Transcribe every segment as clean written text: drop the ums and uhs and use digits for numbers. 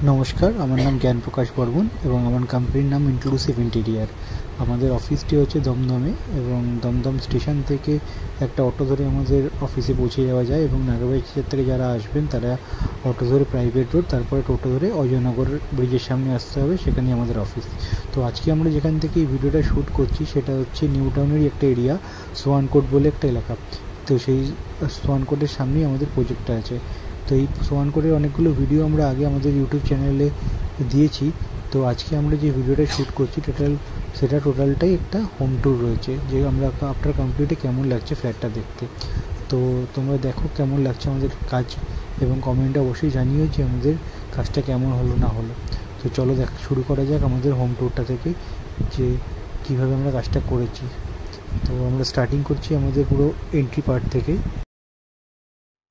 নমস্কার, আমার নাম জ্ঞান প্রকাশ বর্মন এবং আমার কোম্পানির নাম ইনক্লুসিভ ইন্টেরিয়ার। আমাদের অফিসটি হচ্ছে দমদমে এবং দমদম স্টেশন থেকে একটা অটো ধরে আমাদের অফিসে পৌঁছে যাওয়া যায় এবং নাগরবাজার থেকে যারা আসবেন তারা অটো ধরে প্রাইভেট রোড, তারপরে টোটো ধরে অজয়নগর ব্রিজের সামনে আসতে হবে, সেখানেই আমাদের অফিস। তো আজকে আমরা যেখান থেকে এই ভিডিওটা শ্যুট করছি সেটা হচ্ছে নিউ টাউনেরই একটা এরিয়া, সোয়ানকোট বলে একটা এলাকা। তো সেই সোয়ানকোটের সামনেই আমাদের প্রজেক্টটা আছে। তো এই সোয়ানকোটের অনেকগুলো ভিডিও আমরা আগে আমাদের ইউটিউব চ্যানেলে দিয়েছি। তো আজকে আমরা যে ভিডিওটা শ্যুট করছি সেটা টোটালটাই একটা হোম ট্যুর রয়েছে, যে আমরা আফটার কমপ্লিটে কেমন লাগছে ফ্ল্যাটটা দেখতে। তো তোমরা দেখো কেমন লাগছে আমাদের কাজ এবং কমেন্টে অবশ্যই জানিও যে আমাদের কাজটা কেমন হলো না হলো। তো চলো শুরু করা যাক আমাদের হোম ট্যুরটা থেকে, যে কীভাবে আমরা কাজটা করেছি। তো আমরা স্টার্টিং করছি আমাদের পুরো এন্ট্রি পার্ট থেকে।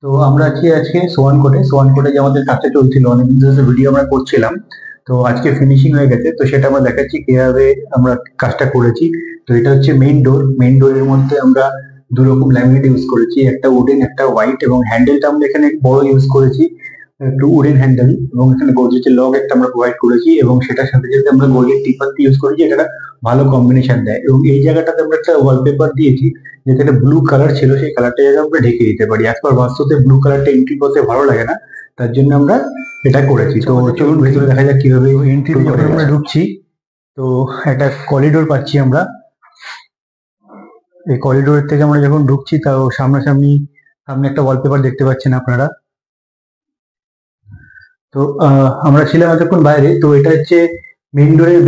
তো আমরা আজকে সোয়ানকোটে যে আমাদের কাজটা চলছিল, অনেকদিন ধরে ভিডিও আমরা করছিলাম। তো আজকে ফিনিশিং হয়ে গেছে, তো সেটা আমরা দেখাচ্ছি কিভাবে আমরা কাজটা করেছি। তো এটা হচ্ছে মেইন ডোরের মধ্যে আমরা দু রকম ল্যামিনেট ইউজ করেছি, একটা উডেন একটা হোয়াইট, এবং হ্যান্ডেলটা আমরা এখানে বড় ইউজ করেছি, একটু উডেন হ্যান্ডেল, এবং এখানে গোদরেজের লক একটা আমরা প্রোভাইড করেছি, এবং সেটার সাথে সাথে আমরা গোল্ডেন টিপাত্তি ইউজ করেছি, এটা একটা ভালো কম্বিনেশন দেয়। এবং এই জায়গাটাতে আমরা একটা ওয়ালপেপার দিয়েছি, যেখানে ব্লু কালার ছিল সেই কালারটা যাতে আমরা ঢেকে দিতে পারি। একবার বাস্তবে ব্লু কালারটা এন্ট্রি করতে ভালো লাগে না, তার জন্য আমরা এটা করেছি। তো চলুন ভেতরে দেখা যাক কিভাবে এন্ট্রি যখন আমরা ঢুকছি, তো একটা করিডোর পাচ্ছি আমরা। এই করিডোর থেকে আমরা যখন ঢুকছি তাও সামনে একটা ওয়ালপেপার দেখতে পাচ্ছেন আপনারা। তো আমরা ছিলাম এতক্ষণ বাইরে। তো এটা হচ্ছে মেইন ডোরের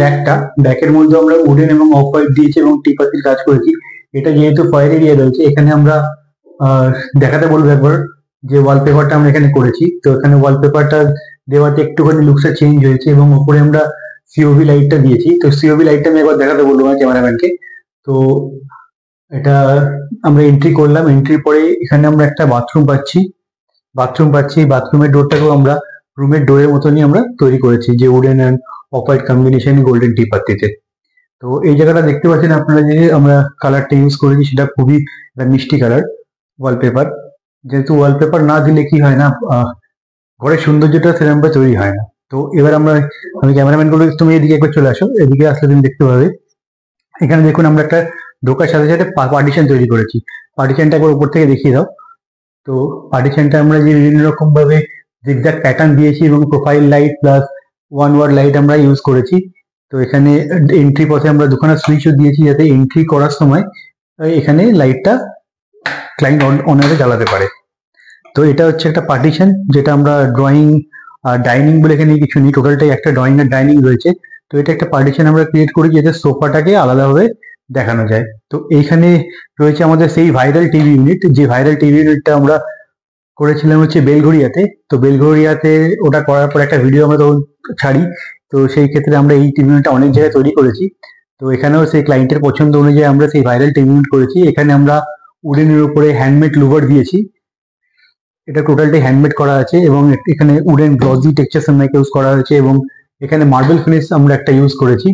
ব্যাকের মধ্যে আমরা উডেন এবং অফ হোয়াইট দিয়েছি এবং টিপাতির কাজ করেছি। এটা যেহেতু ফায়ার এরিয়া রয়েছে, এখানে আমরা দেখাতে বলবো একবার যে ওয়ালপেপারটা আমরা এখানে করেছি। তো এখানে ওয়ালপেপারটা দেওয়াতে একটুখানি লুকসটা চেঞ্জ হয়েছে, এবং উপরে আমরা সিওভি লাইটটা দিয়েছি। তো সিওভি লাইটটা আমি একবার দেখাতে বলবো আমার ক্যামেরাম্যানকে। তো এটা আমরা এন্ট্রি করলাম, এন্ট্রির পরে এখানে আমরা একটা বাথরুম পাচ্ছি। বাথরুমের ডোরটাকেও আমরা রুমের ডোরের মতনই আমরা তৈরি করেছি, যে wooden and off white combination golden টিপাত্তিতে। তো এই জায়গাটা দেখতে পাচ্ছেন আপনারা, যে আমরা কালারটা ইউজ করেছি সেটা খুবই একটা মিষ্টি কালার ওয়ালপেপার। যেহেতু ওয়ালপেপার না দিলে কি হয় না, ঘরের সৌন্দর্যটা সেরকমভাবে তৈরি হয় না। তো এবার আমি ক্যামেরাম্যান করে, তুমি এদিকে একবার চলে আসো, এদিকে আসলে তুমি দেখতে পাবে এখানে দেখুন আমরা একটা ঢোকার সাথে সাথে পার্টিশন তৈরি করেছি। পার্টিশনটা একবার উপর থেকে দেখিয়ে দাও। তো পার্টিশনটা আমরা যে বিভিন্ন রকম ভাবে জিগজ্যাগ প্যাটার্ন দিয়েছি এবং profile light plus one word light আমরা ইউজ করেছি। তো এখানে এন্ট্রি পথে আমরা দুখানা সুইচও দিয়েছি, যাতে এন্ট্রি করার সময় এখানে লাইটটা ক্লায়েন্ট অনারে জ্বালাতে পারে। তো এটা হচ্ছে একটা পার্টিশন, যেটা আমরা ড্রয়িং আর ডাইনিং বলে এখানে কিছু নেই, টোটালটাই একটা ড্রয়িং আর ডাইনিং রয়েছে। তো এটা একটা পার্টিশন আমরা ক্রিয়েট করি, যাতে সোফাটাকে আলাদাভাবে দেখানো যায়। তো এইখানে রয়েছে আমাদের সেই ভাইরাল টিভি ইউনিট, যে ভাইরাল টিভি ইউনিটটা আমরা করেছিলাম হচ্ছে বেলঘড়িয়াতে। তো বেলঘড়িয়াতে ওটা করার পর একটা ভিডিও আমরা তখন ছাড়ি। তো সেই ক্ষেত্রে আমরা এই টিভি ইউনিটটা অনেক জায়গায় তৈরি করেছি। তো এখানেও সেই ক্লায়েন্টের পছন্দ অনুযায়ী আমরা সেই ভাইরাল টিভি ইউনিট করেছি। এখানে আমরা উডেনের উপরে হ্যান্ডমেড লুভার দিয়েছি, এটা টোটালটাই হ্যান্ডমেড করা আছে, এবং এখানে উডেন গ্লসি টেক্সচার সামনেকে ইউজ করা হয়েছে, এবং এখানে মার্বেল ফিনিশ আমরা একটা ইউজ করেছি।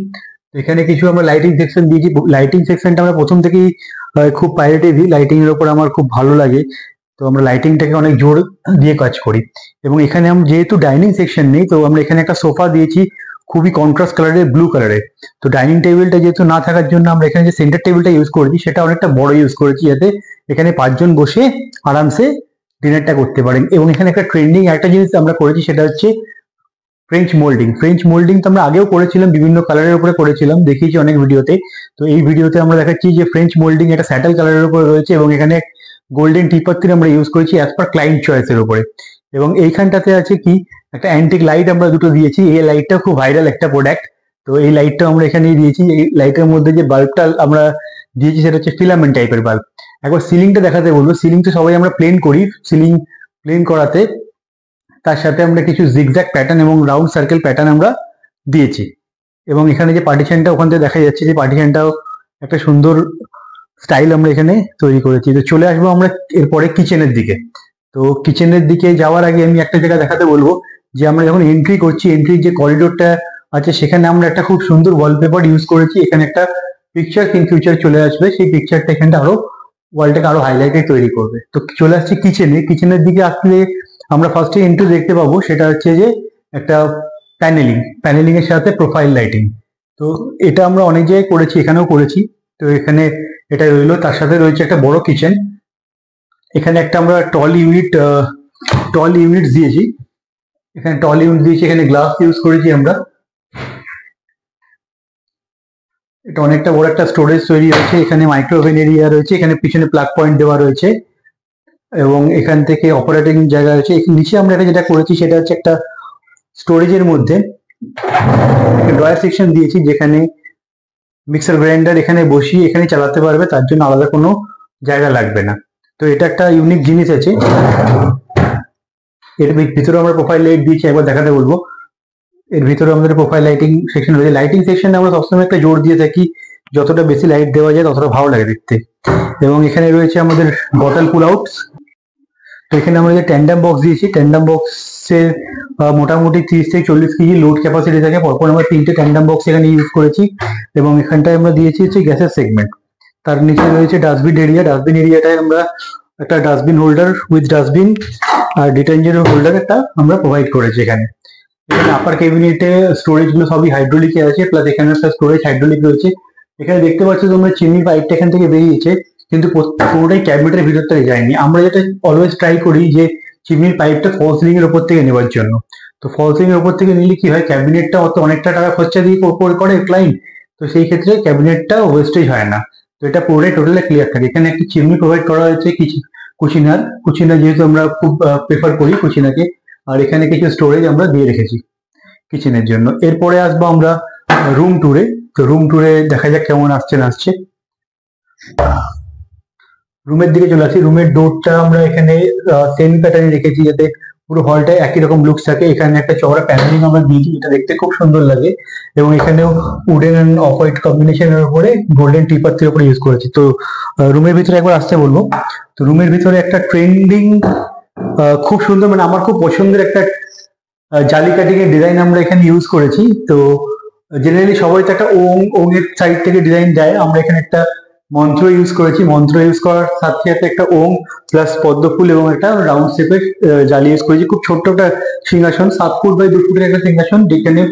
তো এখানে কিছু আমরা লাইটিং সেকশন দিয়েছি। লাইটিং সেকশনটা আমরা প্রথম থেকেই খুব প্রায়োরিটি দিই, লাইটিং এর উপর আমার খুব ভালো লাগে। তো আমরা লাইটিংটাকে অনেক জোর দিয়ে কাজ করি। এবং এখানে আমরা যেহেতু ডাইনিং সেকশন নেই, তো আমরা এখানে একটা সোফা দিয়েছি খুবই কন্ট্রাস্ট কালারের, ব্লু কালারের। তো ডাইনিং টেবিলটা যেহেতু না থাকার জন্য আমরা এখানে যে সেন্টার টেবিলটা ইউজ করেছি সেটা অনেকটা বড় ইউজ করেছি, যাতে এখানে 5 জন বসে আরামসে ডিনারটা করতে পারেন। এবং এখানে একটা ট্রেন্ডিং একটা জিনিস আমরা করেছি, সেটা হচ্ছে ফ্রেঞ্চ মোল্ডিং তো আমরা আগেও করেছিলাম, বিভিন্ন কালারের উপরে করেছিলাম, দেখিয়েছি অনেক ভিডিওতে। তো এই ভিডিওতে আমরা দেখাচ্ছি যে ফ্রেঞ্চ মোল্ডিং একটা স্যাটেল কালারের উপরে রয়েছে, এবং এখানে গোল্ডেন টিপাত্তির আমরা ইউজ করেছি অ্যাজ পার ক্লায়েন্ট চয়েসের উপরে। এবং এইখানটাতে আছে কি একটা অ্যান্টিক লাইট আমরা দুটো দিয়েছি, এই লাইটটা খুব ভাইরাল একটা প্রোডাক্ট। তো এই লাইটটা আমরা এখানে দিয়েছি। এই লাইটের মধ্যে যে বাল্বটা আমরা দিয়েছি সেটা হচ্ছে ফিলামেন্ট টাইপের বাল্ব। একবার সিলিংটা দেখাতে বলবো। সিলিং তো সবাই আমরা প্লেন করি, সিলিং প্লেন করাতে তার সাথে আমরা কিছু জিগজ্যাগ প্যাটার্ন এবং রাউন্ড সার্কেল প্যাটার্ন আমরা দিয়েছি। এবং এখানে যে পার্টিশনটা ওখান থেকে দেখা যাচ্ছে, যে পার্টিশনটাও একটা সুন্দর স্টাইল আমরা এখানে তৈরি করেছি। তো চলে আসবো আমরা এরপরে কিচেনের দিকে। তো কিচেনের দিকে যাওয়ার আগে আমি একটা জায়গা দেখাতে বলবো, যে আমরা যখন এন্ট্রি করছি, এন্ট্রির যে করিডোরটা আছে সেখানে আমরা একটা খুব সুন্দর ওয়ালপেপার ইউজ করেছি। এখানে একটা পিকচার ইন ফিউচার চলে আসবে, সেই পিকচারটা এখানটা আরো ওয়ালটাকে আরো হাইলাইটেড তৈরি করবে। তো চলে আসছি কিচেনের দিকে আসলে আমরা ফার্স্টে এন্ট্রি দেখতে পাবো, সেটা হচ্ছে যে একটা প্যানেলিং এর সাথে প্রোফাইল লাইটিং। তো এটা আমরা অনেক জায়গায় করেছি, এখানেও করেছি। তো এখানে এটা রইলো, তার সাথে রয়েছে একটা বড় কিচেন। এখানে একটা আমরা টল ইউনিট দিয়েছি, এখানে গ্লাস ইউজ করেছি আমরা। এটা অনেকটা বড় একটা স্টোরেজ তৈরি হয়েছে, এখানে মাইক্রোওভেন এরিয়া রয়েছে, এখানে পিছনে প্লাগ পয়েন্ট দেওয়া রয়েছে এবং এখান থেকে অপারেটিং জায়গা রয়েছে। নিচে আমরা যেটা করেছি সেটা হচ্ছে একটা স্টোরেজের মধ্যে ড্রয়ার সেকশন দিয়েছি, যেখানে মিক্সার গ্রাইন্ডার এখানে বসিয়ে এখানে চালাতে পারবে, তার জন্য আলাদা কোনো জায়গা লাগবে না। তো এটা একটা ইউনিক জিনিস আছে। এর ভিতরে আমরা প্রোফাইল লাইট দিয়েছি, একবার দেখাতে বলবো। এর ভিতরে আমাদের প্রোফাইল লাইটিং সেকশন রয়েছে। লাইটিং সেকশনে আমরা সবসময় একটা জোর দিয়ে থাকি, যতটা বেশি লাইট দেওয়া যায় ততটা ভালো লাগে দেখতে। এবং এখানে রয়েছে আমাদের বটল পুল আউটস। তো এখানে আমরা যে ট্যান্ডাম বক্স দিয়েছি, ট্যান্ডাম বক্সের মোটামুটি 30 থেকে 40 কেজি লোড ক্যাপাসিটি থাকে। পরপর আমরা 3টে ট্যান্ডাম বক্স এখানে ইউজ করেছি এবং এখানটায় আমরা দিয়েছি হচ্ছে গ্যাসের সেগমেন্ট। তার নিচে রয়েছে ডাস্টবিন এরিয়াটায় আমরা একটা ডাস্টবিন হোল্ডার উইথ ডাস্টবিন আর ডিটারজেন্ট হোল্ডার একটা আমরা প্রোভাইড করেছি। এখানে আপার ক্যাবিনেটে স্টোরেজ গুলো সবই হাইড্রোলিকে আছে, প্লাস এখানে একটা স্টোরেজ হাইড্রোলিক রয়েছে। এখানে দেখতে পাচ্ছ তোমরা চিমনির পাইপটা এখান থেকে বেরিয়েছে, কিন্তু পুরোটাই ক্যাবিনেটের ভিতর থেকে যায়নি। আমরা যেটা অলওয়েজ ট্রাই করি যে চিমনির পাইপটা ফল সিলিং এর উপর থেকে নেওয়ার জন্য। তো ফল সিলিং এর উপর থেকে নিলে কি হয়, ক্যাবিনেটটা অনেকটা টাকা খরচা দিয়ে করে ক্লায়েন্ট, তো সেই ক্ষেত্রে ক্যাবিনেটটা ওয়েস্টেজ হয় না। তো এটা পুরোটাই টোটালি ক্লিয়ার থাকে। এখানে একটি চিমনি প্রোভাইড করা হয়েছে, কুচিনার যেহেতু আমরা খুব প্রেফার করি কুচিনাকে, আর এখানে কিছু স্টোরেজ আমরা দিয়ে রেখেছি কিচেনের জন্য। এরপরে আসবো আমরা রুম ট্যুরে। তো রুম ট্যুরে দেখা যাক কেমন আসছে না আসছে। রুমের দিকে চলে আসি। রুমের ডোরটা আমরা এখানে সেম প্যাটার্নে রেখেছি, যাতে পুরো হলটায় একই রকম লুকস থাকে। এখানে একটা চওড়া প্যানেলিং আমরা দিয়েছি, যেটা দেখতে খুব সুন্দর লাগে। এবং এখানেও উডেন অ্যান্ড অফ হোয়াইট কম্বিনেশনের উপরে গোল্ডেন টিপাত্তির উপরে ইউজ করেছি। তো রুমের ভিতরে একবার আসতে বলবো। তো রুমের ভিতরে একটা ট্রেন্ডিং খুব সুন্দর, মানে আমার খুব পছন্দের একটা জালি কাটিং এর ডিজাইন আমরা এখানে ইউজ করেছি। তো জেনারেলি সবাই তো একটা ওং এর সাইড থেকে ডিজাইন দেয়, আমরা এখানে একটা মন্ত্র ইউজ করেছি। মন্ত্র ইউজ করার সাথে সাথে একটা ওং প্লাস পদ্ম ফুল এবং একটা রাউন্ড শেপের জালি ইউজ করেছি। খুব ছোট্ট একটা সিংহাসন, 7 ফুট বাই 2 ফুটের একটা সিংহাসন, যেখানে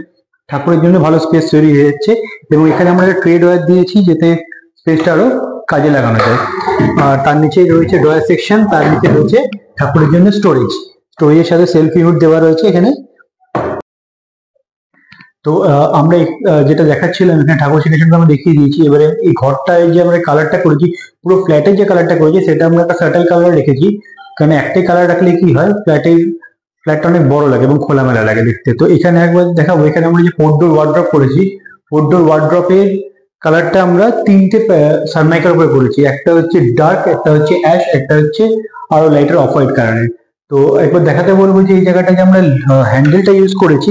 ঠাকুরের জন্য ভালো স্পেস তৈরি হয়ে যাচ্ছে। এবং এখানে আমরা একটা ট্রেড ওয়্যার দিয়েছি, যাতে স্পেসটা আরো কাজে লাগানো যায়। আর তার নিচে রয়েছে ড্রয়ার সেকশন, তার নিচে রয়েছে ঠাকুরের জন্য স্টোরেজের সাথে সেলফ ইউনিট দেওয়া রয়েছে এখানে। তো আমরা যেটা দেখাচ্ছিলাম এখানে ঠাকুর সিংহাসনটা আমরা দেখিয়ে দিয়েছি। এবারে এই ঘরটায় যে আমরা কালারটা করেছি, পুরো ফ্ল্যাটের যে কালারটা করেছি সেটা আমরা একটা সার্টেল কালার রেখেছি, কারণ একটাই কালার রাখলে কি হয়, ফ্ল্যাটটা অনেক বড় লাগে এবং খোলামেলা লাগে দেখতে। তো এখানে একবার দেখাবো, এখানে আমরা যে 4 ডোর ওয়ার্ড্রপ করেছি, 4 ডোর ওয়ার্ড্রপের কালারটা আমরা 3টে সানমাইকার উপরে করেছি। একটা হচ্ছে ডার্ক, একটা হচ্ছে অ্যাশ, একটা হচ্ছে আরো লাইটার অফ হোয়াইট কালারের। তো একবার দেখাতে বলবো যে এই জায়গাটা যে আমরা হ্যান্ডেলটা ইউজ করেছি,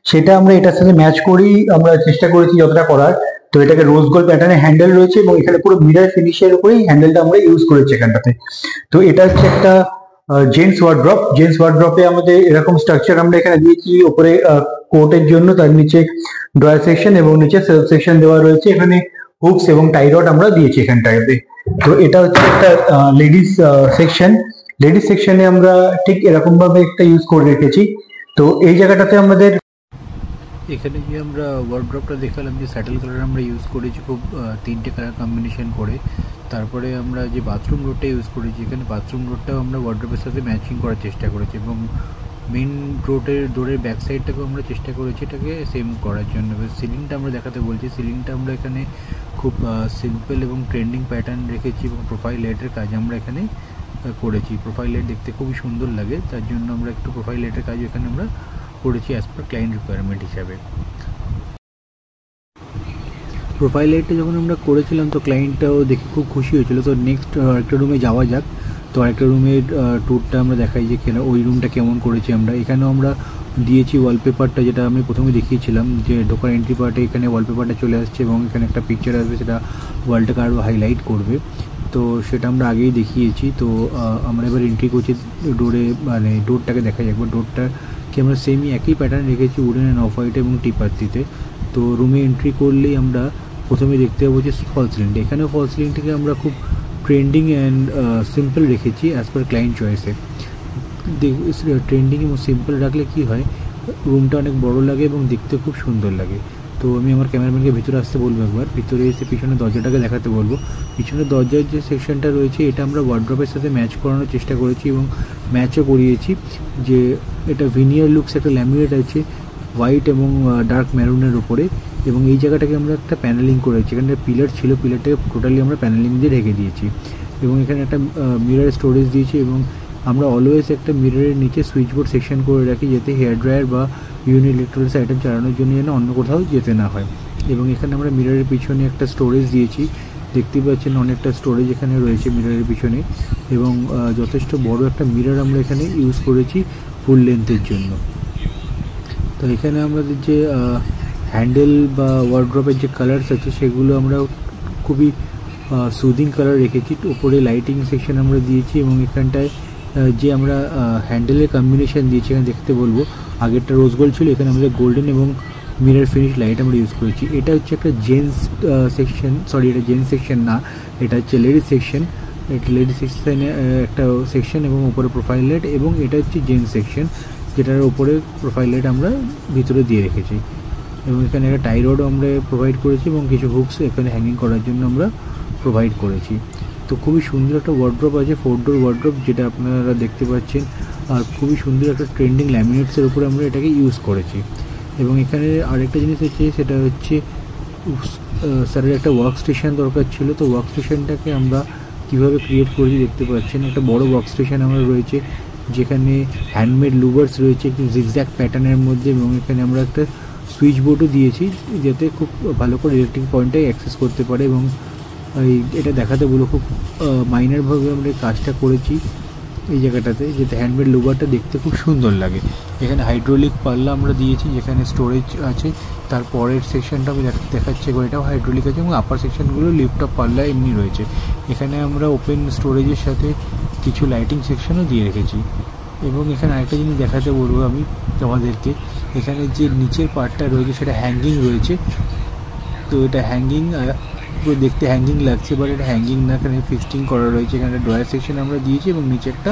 সেটা আমরা এটার সাথে ম্যাচ করেই আমরা চেষ্টা করেছি যতটা করার। তো এটাকে রোজ গোল্ড প্যাটার্নের হ্যান্ডেল রয়েছে এবং এখানে পুরো মিরর ফিনিশের উপরেই হ্যান্ডেলটা আমরা ইউজ করেছি এখানটাতে। তো এটা হচ্ছে একটা জেন্টস ওয়ার্ড্রপে আমাদের এরকম স্ট্রাকচার আমরা এখানে দিয়েছি। উপরে কোটের জন্য, তার নিচে ড্রয়ার সেকশন এবং নিচে সেলফ সেকশন দেওয়া রয়েছে। এখানে হুকস এবং টাই রড আমরা দিয়েছি এখানটাতে। তো এটা হচ্ছে একটা লেডিস সেকশনে আমরা ঠিক এরকম ভাবে একটা ইউজ করে রেখেছি। তো এই জায়গাটাতে আমাদের এখানে যে আমরা ওয়ার্ড্রপটা দেখালাম যে স্যাটেল কালার আমরা ইউজ করেছি, খুব 3টে কালার কম্বিনেশন করে। তারপরে আমরা যে বাথরুম ডোরটা ইউজ করেছি, এখানে বাথরুম ডোরটাও আমরা ওয়ার্ড্রপের সাথে ম্যাচিং করার চেষ্টা করেছি এবং মেন ডোরের ব্যাক সাইডটাকেও আমরা চেষ্টা করেছি এটাকে সেম করার জন্য। সিলিংটা আমরা দেখাতে বলছি, সিলিংটা আমরা এখানে খুব সিম্পল এবং ট্রেন্ডিং প্যাটার্ন রেখেছি এবং প্রোফাইল লাইটের কাজ আমরা এখানে করেছি। প্রোফাইল লাইট দেখতে খুবই সুন্দর লাগে, তার জন্য আমরা একটু প্রোফাইল লাইটের কাজ এখানে আমরা করেছি অ্যাজ পার ক্লায়েন্ট রিকোয়ারমেন্ট হিসাবে। প্রোফাইল লাইটটা যখন আমরা করেছিলাম তো ক্লায়েন্টটাও দেখে খুব খুশি হয়েছিল। তো নেক্সট আরেকটা রুমে যাওয়া যাক। তো আরেকটা রুমের ট্যুরটা আমরা দেখাই যে ওই রুমটা কেমন করেছি আমরা। এখানেও আমরা দিয়েছি ওয়ালপেপারটা, যেটা আমি প্রথমে দেখিয়েছিলাম যে ঢোকার এন্ট্রি পার্টে এখানে ওয়ালপেপারটা চলে আসছে এবং এখানে একটা পিকচার আসবে, সেটা ওয়ালটাকে আরও হাইলাইট করবে। তো সেটা আমরা আগেই দেখিয়েছি। তো আমরা এবার এন্ট্রি করছি ডোরে, মানে ডোরটাকে দেখাই একবার। ডোরটাকে আমরা সেমই একই প্যাটার্ন রেখেছি উডেন অ্যান্ড অফ হোয়াইট এবং টিপাত্তিতে। তো রুমে এন্ট্রি করলেই আমরা প্রথমে দেখতে পাবো যে ফল সিলিংটা। এখানেও ফল সিলিংটাকে আমরা খুব ট্রেন্ডিং অ্যান্ড সিম্পল রেখেছি অ্যাজ পার ক্লায়েন্ট চয়েসে। ট্রেন্ডিং এবং সিম্পল রাখলে কি হয়, রুমটা অনেক বড় লাগে এবং দেখতে খুব সুন্দর লাগে। তো আমি আমার ক্যামেরাম্যানকে ভিতরে আসতে বলবো, একবার ভিতরে এসে পিছনে দরজাটাকে দেখাতে বলবো। পিছনে দরজার যে সেকশনটা রয়েছে এটা আমরা ওয়ার্ড্রপের সাথে ম্যাচ করানোর চেষ্টা করেছি এবং ম্যাচও করিয়েছি। যে এটা ভিনিয়ার লুকস একটা ল্যামিনেট আছে হোয়াইট এবং ডার্ক ম্যারুনের উপরে, এবং এই জায়গাটাকে আমরা একটা প্যানেলিং করেছি। এখানে পিলার ছিল, পিলারটাকে টোটালি আমরা প্যানেলিং দিয়ে ঢেকে দিয়েছি এবং এখানে একটা মিরর স্টোরেজ দিয়েছি। এবং আমরা অলওয়েজ একটা মিররের নিচে সুইচ বোর্ড সেকশন করে রাখি, যাতে হেয়ার ড্রায়ার বা বিভিন্ন ইলেকট্রনিক্স আইটেম চালানোর জন্য যেন অন্য কোথাও যেতে না হয়। এবং এখানে আমরা মিররের পিছনে একটা স্টোরেজ দিয়েছি, দেখতে পাচ্ছেন অনেকটা স্টোরেজ এখানে রয়েছে মিররের পিছনে, এবং যথেষ্ট বড় একটা মিরর আমরা এখানে ইউজ করেছি ফুল লেন্থের জন্য। তো এখানে আমাদের যে হ্যান্ডেল বা ওয়ার্ড্রপের যে কালার্স আছে সেগুলো আমরা খুবই সুদিং কালার রেখেছি। উপরে লাইটিং সেকশন আমরা দিয়েছি এবং এখানটায় যে আমরা হ্যান্ডেলের কম্বিনেশন দিয়েছি এখানে দেখতে বলবো, আগেরটা রোজ গোল্ড ছিল, এখানে আমাদের গোল্ডেন এবং মিরর ফিনিশ লাইট আমরা ইউজ করেছি। এটা হচ্ছে একটা জেন্টস সেকশন, সরি এটা জেন্টস সেকশন না, এটা হচ্ছে লেডিস সেকশন। এটা লেডিস সেকশনে একটা সেকশন এবং উপরে প্রোফাইল লাইট, এবং এটা হচ্ছে জেন্টস সেকশন যেটার উপরে প্রোফাইল লাইট আমরা ভিতরে দিয়ে রেখেছি। এবং এখানে একটা টাই রডও আমরা প্রোভাইড করেছি এবং কিছু হুকস এখানে হ্যাঙ্গিং করার জন্য আমরা প্রোভাইড করেছি। তো খুবই সুন্দর একটা ওয়ার্ড্রপ আছে, 4 ডোর ওয়ার্ড্রপ যেটা আপনারা দেখতে পাচ্ছেন, আর খুবই সুন্দর একটা ট্রেন্ডিং ল্যামিনেটসের উপরে আমরা এটাকে ইউজ করেছি। এবং এখানে আরেকটা জিনিস হচ্ছে, সেটা হচ্ছে স্যারের একটা ওয়ার্ক স্টেশন দরকার ছিল। তো ওয়ার্ক স্টেশনটাকে আমরা কীভাবে ক্রিয়েট করেছি দেখতে পাচ্ছেন। একটা বড় ওয়ার্ক স্টেশন আমরা রয়েছে, যেখানে হ্যান্ডমেড লুভার্স রয়েছে একটু জিগজ্যাগ প্যাটার্নের মধ্যে, এবং এখানে আমরা একটা সুইচ বোর্ডও দিয়েছি যাতে খুব ভালো করে ইলেকট্রিক পয়েন্টটাই অ্যাক্সেস করতে পারে। এবং এটা দেখাতে বলো খুব মাইনারভাবে আমরা কাজটা করেছি এই জায়গাটাতে, যাতে হ্যান্ডমেড লুভারটা দেখতে খুব সুন্দর লাগে। এখানে হাইড্রোলিক পাল্লা আমরা দিয়েছি যেখানে স্টোরেজ আছে। তারপরের সেকশনটা আমি দেখাচ্ছি, এটাও হাইড্রোলিক আছে এবং আপার সেকশনগুলো লিফট আপ পাল্লা এমনি রয়েছে। এখানে আমরা ওপেন স্টোরেজের সাথে কিছু লাইটিং সেকশনও দিয়ে রেখেছি। এবং এখানে আরেকটা জিনিস দেখাতে বলবো আমি তোমাদেরকে, এখানে যে নিচের পার্টটা রয়েছে সেটা হ্যাঙ্গিং রয়েছে। তো এটা হ্যাঙ্গিং দেখতে হ্যাঙ্গিং লাগছে, বাট এটা হ্যাঙ্গিং না, এখানে ফিক্সটিং করা রয়েছে। এখানে ড্রয়ার সেকশন আমরা দিয়েছি এবং নিচে একটা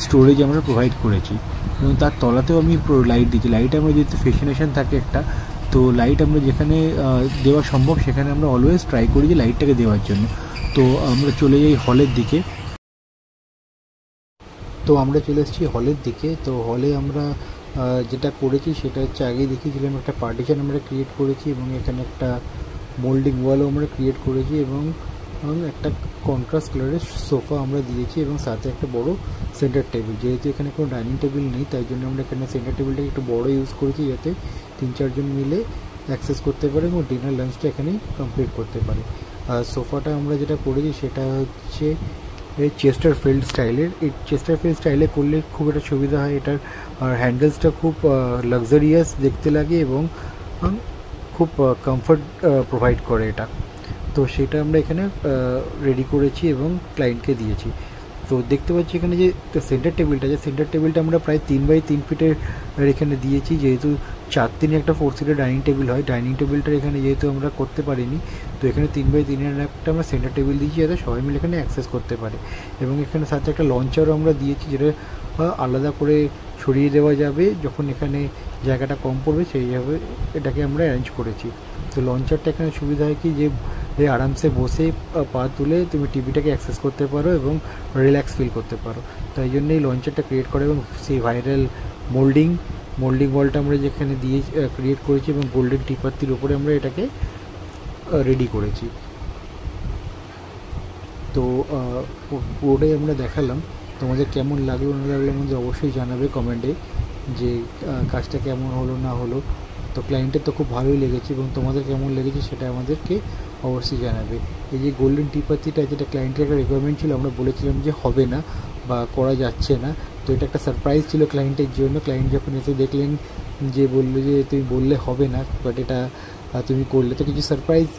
স্টোরেজ আমরা প্রোভাইড করেছি। এবং তার তলাতেও আমি লাইট দিয়েছি। লাইট আমরা যেহেতু ফেশনেশন থাকে একটা, তো লাইট আমরা যেখানে দেওয়া সম্ভব সেখানে আমরা অলওয়েজ ট্রাই করি যে লাইটটাকে দেওয়ার জন্য। তো আমরা চলে যাই হলের দিকে। তো আমরা চলে এসেছি হলের দিকে। তো হলে আমরা যেটা করেছি সেটা হচ্ছে, আগেই দেখিয়েছিলাম একটা পার্টিশন আমরা ক্রিয়েট করেছি এবং এখানে একটা মোল্ডিং ওয়ালও আমরা ক্রিয়েট করেছি এবং একটা কন্ট্রাস্ট কালারের সোফা আমরা দিয়েছি এবং সাথে একটা বড় সেন্টার টেবিল। যেহেতু এখানে কোনো ডাইনিং টেবিল নেই তাই জন্য আমরা এখানে সেন্টার টেবিলটাকে একটু বড় ইউজ করেছি, যাতে 3-4 জন মিলে অ্যাক্সেস করতে পারে এবং ডিনার লাঞ্চটা এখানেই কমপ্লিট করতে পারে। আর সোফাটা আমরা যেটা করেছি সেটা হচ্ছে চেস্টারফিল্ড স্টাইলের। এই চেস্টারফিল্ড স্টাইলে করলে খুব একটা সুবিধা হয় এটার, আর হ্যান্ডেলসটা খুব লাক্সারিয়াস দেখতে লাগে এবং খুব কমফর্ট প্রোভাইড করে এটা। তো সেটা আমরা এখানে রেডি করেছি এবং ক্লায়েন্টকে দিয়েছি। তো দেখতে পাচ্ছি এখানে যে সেন্টার টেবিলটা আছে, সেন্টার টেবিলটা আমরা প্রায় 3x3 ফিটের এখানে দিয়েছি, যেহেতু 4-3 একটা 4 সিটের ডাইনিং টেবিল হয়। ডাইনিং টেবিলটার এখানে যেহেতু আমরা করতে পারিনি, তো এখানে 3x3 একটা আমরা সেন্টার টেবিল দিয়েছি যাতে সবাই মিলে এখানে অ্যাক্সেস করতে পারে। এবং এখানে সাথে একটা লঞ্চারও আমরা দিয়েছি, যেটা আলাদা করে সরিয়ে দেওয়া যাবে যখন এখানে জায়গাটা কম পড়বে, সেইভাবে এটাকে আমরা অ্যারেঞ্জ করেছি। তো লঞ্চারটা এখানে সুবিধা হয় কি, যে আরামসে বসে পা তুলে তুমি টিভিটাকে অ্যাক্সেস করতে পারো এবং রিল্যাক্স ফিল করতে পারো। তাই জন্যই লঞ্চারটা ক্রিয়েট করে। এবং সেই ভাইরাল মোল্ডিং ওয়ালটা আমরা যেখানে দিয়ে ক্রিয়েট করেছি এবং গোল্ডেন টিপাত্তির উপরে আমরা এটাকে রেডি করেছি। তো বোর্ডে আমরা দেখালাম, তোমাদের কেমন লাগলো না লাগলো আমাদের অবশ্যই জানাবে কমেন্টে যে কাজটা কেমন হলো না হলো। তো ক্লায়েন্টের তো খুব ভালোই লেগেছে এবং তোমাদের কেমন লেগেছে সেটা আমাদেরকে অবশ্যই জানাবে। এই যে গোল্ডেন টিপাত্তিটা, যেটা ক্লায়েন্টের একটা রিকোয়ারমেন্ট ছিল, আমরা বলেছিলাম যে হবে না বা করা যাচ্ছে না, তো এটা একটা সারপ্রাইজ ছিল ক্লায়েন্টের জন্য। ক্লায়েন্ট যখন এসে দেখলেন, যে বললো যে তুমি বললে হবে না, বাট এটা তুমি করলে, তো কিছু সারপ্রাইজ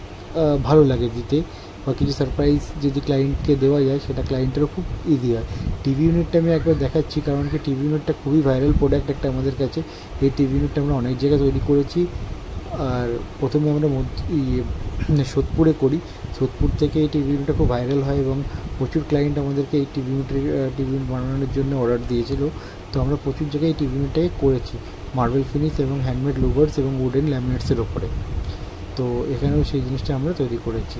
ভালো লাগে দিতে, বা কিছু সারপ্রাইজ যদি ক্লায়েন্টকে দেওয়া যায় সেটা ক্লায়েন্টেরও খুব ইজি হয়। টিভি ইউনিটটা আমি একবার দেখাচ্ছি, কারণ কি টিভি ইউনিটটা খুবই ভাইরাল প্রোডাক্ট একটা আমাদের কাছে। এই টিভি ইউনিটটা আমরা অনেক জায়গায় তৈরি করেছি, আর প্রথমে আমরা সোদপুরে করি। সোদপুর থেকে এই টিভি ইউনিটটা খুব ভাইরাল হয় এবং প্রচুর ক্লায়েন্ট আমাদেরকে এই টিভি ইউনিট বানানোর জন্য অর্ডার দিয়েছিল। তো আমরা প্রচুর জায়গায় এই টিভি ইউনিটটাকে করেছি। মার্বেল ফিনিশ এবং হ্যান্ডমেড লুভার্স এবং উডেন ল্যামিনেটসের ওপরে। তো এখানেও সেই জিনিসটা আমরা তৈরি করেছি।